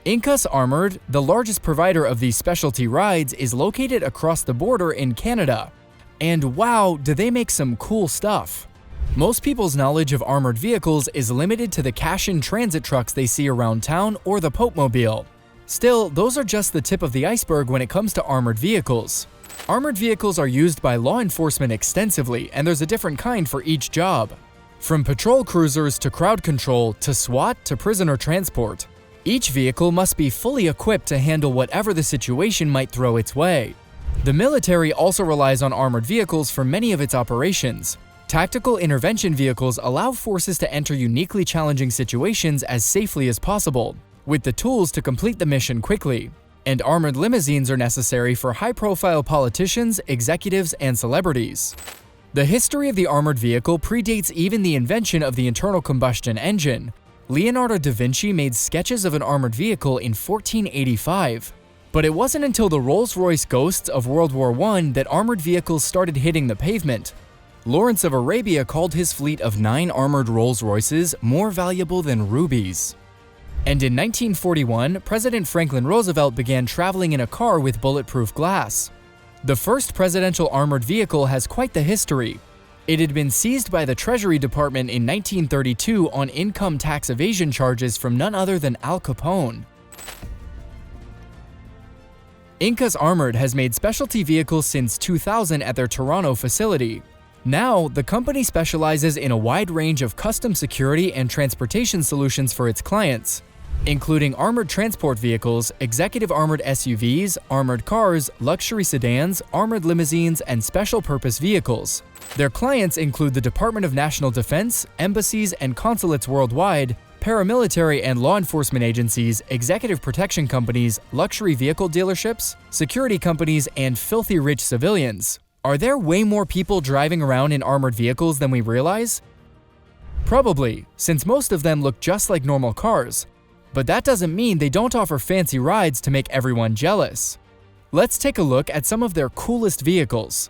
Incus Armored, the largest provider of these specialty rides, is located across the border in Canada. And wow, do they make some cool stuff! Most people's knowledge of armored vehicles is limited to the cash-in transit trucks they see around town or the Pope Mobile. Still, those are just the tip of the iceberg when it comes to armored vehicles. Armored vehicles are used by law enforcement extensively, and there's a different kind for each job. From patrol cruisers to crowd control to SWAT to prisoner transport. Each vehicle must be fully equipped to handle whatever the situation might throw its way. The military also relies on armored vehicles for many of its operations. Tactical intervention vehicles allow forces to enter uniquely challenging situations as safely as possible, with the tools to complete the mission quickly. And armored limousines are necessary for high-profile politicians, executives, and celebrities. The history of the armored vehicle predates even the invention of the internal combustion engine. Leonardo da Vinci made sketches of an armored vehicle in 1485. But it wasn't until the Rolls-Royce Ghosts of World War I that armored vehicles started hitting the pavement. Lawrence of Arabia called his fleet of 9 armored Rolls-Royces more valuable than rubies. And in 1941, President Franklin Roosevelt began traveling in a car with bulletproof glass. The first presidential armored vehicle has quite the history. It had been seized by the Treasury Department in 1932 on income tax evasion charges from none other than Al Capone. Incus Armored has made specialty vehicles since 2000 at their Toronto facility. Now, the company specializes in a wide range of custom security and transportation solutions for its clients, including armored transport vehicles, executive armored SUVs, armored cars, luxury sedans, armored limousines, and special-purpose vehicles. Their clients include the Department of National Defense, embassies and consulates worldwide, paramilitary and law enforcement agencies, executive protection companies, luxury vehicle dealerships, security companies, and filthy rich civilians. Are there way more people driving around in armored vehicles than we realize? Probably, since most of them look just like normal cars. But that doesn't mean they don't offer fancy rides to make everyone jealous. Let's take a look at some of their coolest vehicles.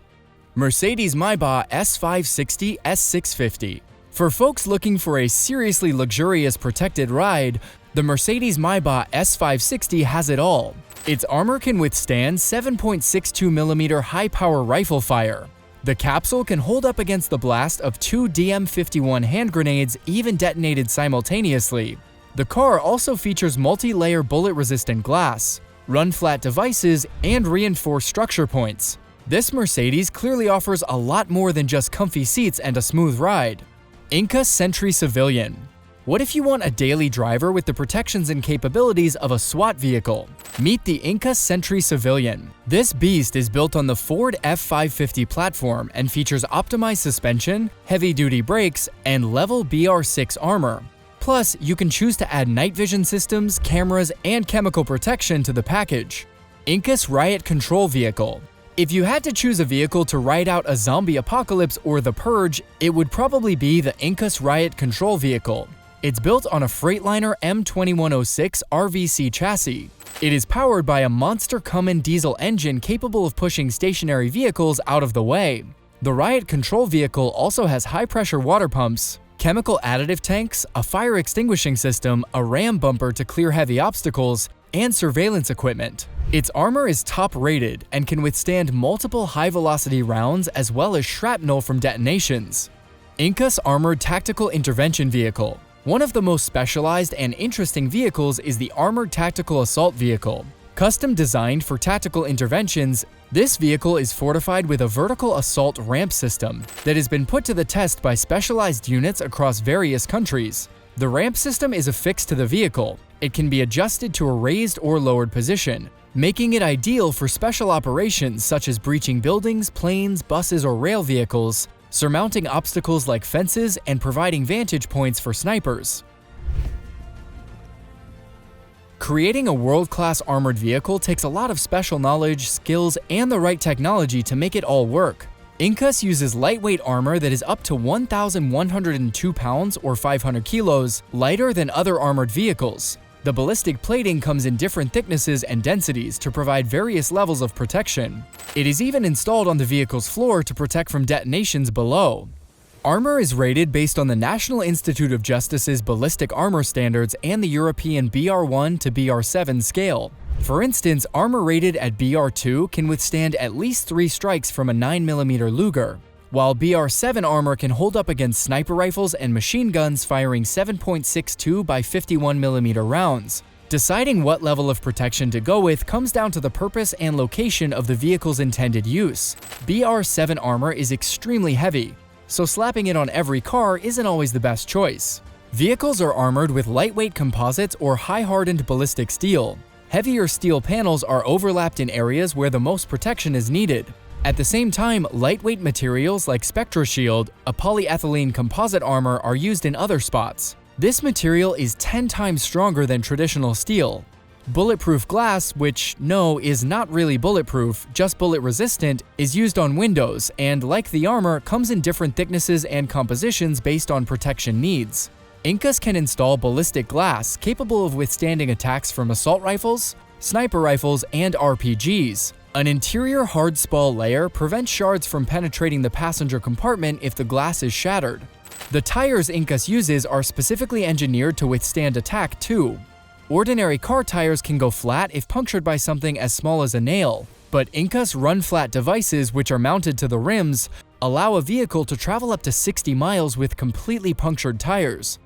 Mercedes-Maybach S560 S650. For folks looking for a seriously luxurious protected ride, the Mercedes-Maybach S560 has it all. Its armor can withstand 7.62mm high-power rifle fire. The capsule can hold up against the blast of 2 DM51 hand grenades, even detonated simultaneously. The car also features multi-layer bullet-resistant glass, run-flat devices, and reinforced structure points. This Mercedes clearly offers a lot more than just comfy seats and a smooth ride. Incus Sentry Civilian. What if you want a daily driver with the protections and capabilities of a SWAT vehicle? Meet the Incus Sentry Civilian. This beast is built on the Ford F550 platform and features optimized suspension, heavy-duty brakes, and level BR6 armor. Plus, you can choose to add night vision systems, cameras, and chemical protection to the package. Incus Riot Control Vehicle. If you had to choose a vehicle to ride out a zombie apocalypse or the purge, it would probably be the Incus Riot Control Vehicle. It's built on a Freightliner M2106 RVC chassis. It is powered by a monster Cummins diesel engine capable of pushing stationary vehicles out of the way. The Riot Control Vehicle also has high-pressure water pumps, chemical additive tanks, a fire extinguishing system, a ram bumper to clear heavy obstacles, and surveillance equipment. Its armor is top-rated and can withstand multiple high-velocity rounds as well as shrapnel from detonations. Incus Armored Tactical Intervention Vehicle. One of the most specialized and interesting vehicles is the Armored Tactical Assault Vehicle. Custom designed for tactical interventions, this vehicle is fortified with a vertical assault ramp system that has been put to the test by specialized units across various countries. The ramp system is affixed to the vehicle. It can be adjusted to a raised or lowered position, making it ideal for special operations such as breaching buildings, planes, buses, or rail vehicles, surmounting obstacles like fences, and providing vantage points for snipers. Creating a world-class armored vehicle takes a lot of special knowledge, skills, and the right technology to make it all work. Incus uses lightweight armor that is up to 1,102 pounds or 500 kilos lighter than other armored vehicles. The ballistic plating comes in different thicknesses and densities to provide various levels of protection. It is even installed on the vehicle's floor to protect from detonations below. Armor is rated based on the National Institute of Justice's ballistic armor standards and the European BR1 to BR7 scale. For instance, armor rated at BR2 can withstand at least 3 strikes from a 9mm Luger, while BR7 armor can hold up against sniper rifles and machine guns firing 7.62 by 51mm rounds. Deciding what level of protection to go with comes down to the purpose and location of the vehicle's intended use. BR7 armor is extremely heavy, so slapping it on every car isn't always the best choice. Vehicles are armored with lightweight composites or high-hardened ballistic steel. Heavier steel panels are overlapped in areas where the most protection is needed. At the same time, lightweight materials like SpectraShield, a polyethylene composite armor, are used in other spots. This material is 10 times stronger than traditional steel. Bulletproof glass, which, no, is not really bulletproof, just bullet-resistant, is used on windows and, like the armor, comes in different thicknesses and compositions based on protection needs. Incus can install ballistic glass capable of withstanding attacks from assault rifles, sniper rifles, and RPGs. An interior hard-spall layer prevents shards from penetrating the passenger compartment if the glass is shattered. The tires Incus uses are specifically engineered to withstand attack too. Ordinary car tires can go flat if punctured by something as small as a nail, but Incus run-flat devices, which are mounted to the rims, allow a vehicle to travel up to 60 miles with completely punctured tires.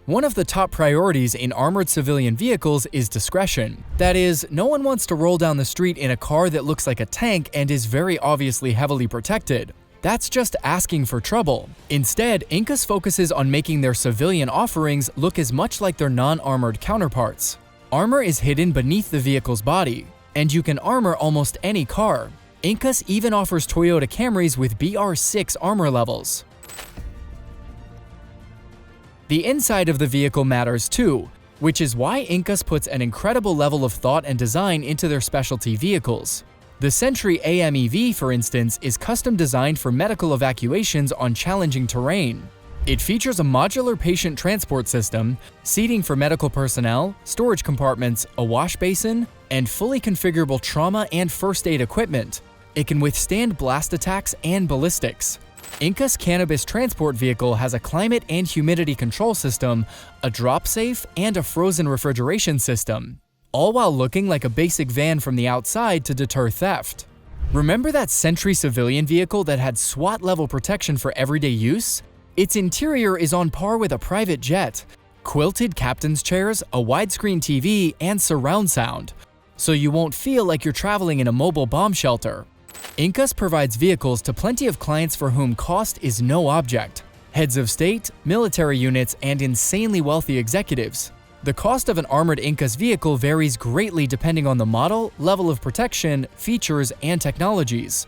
One of the top priorities in armored civilian vehicles is discretion. That is, no one wants to roll down the street in a car that looks like a tank and is very obviously heavily protected. That's just asking for trouble. Instead, Incus focuses on making their civilian offerings look as much like their non-armored counterparts. Armor is hidden beneath the vehicle's body, and you can armor almost any car. Incus even offers Toyota Camrys with BR6 armor levels. The inside of the vehicle matters too, which is why Incus puts an incredible level of thought and design into their specialty vehicles. The Sentry AMEV, for instance, is custom designed for medical evacuations on challenging terrain. It features a modular patient transport system, seating for medical personnel, storage compartments, a wash basin, and fully configurable trauma and first aid equipment. It can withstand blast attacks and ballistics. Incus Cannabis Transport Vehicle has a climate and humidity control system, a drop safe, and a frozen refrigeration system, all while looking like a basic van from the outside to deter theft. Remember that Sentry civilian vehicle that had SWAT-level protection for everyday use? Its interior is on par with a private jet. Quilted captain's chairs, a widescreen TV, and surround sound, so you won't feel like you're traveling in a mobile bomb shelter. Incus provides vehicles to plenty of clients for whom cost is no object: heads of state, military units, and insanely wealthy executives. The cost of an armored Incus vehicle varies greatly depending on the model, level of protection, features, and technologies.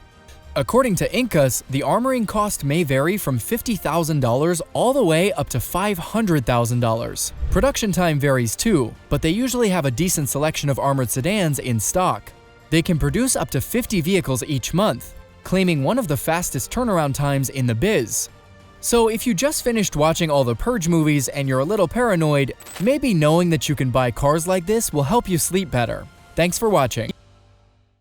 According to Incus, the armoring cost may vary from $50,000 all the way up to $500,000. Production time varies too, but they usually have a decent selection of armored sedans in stock. They can produce up to 50 vehicles each month, claiming one of the fastest turnaround times in the biz. So if you just finished watching all the Purge movies and you're a little paranoid, maybe knowing that you can buy cars like this will help you sleep better. Thanks for watching.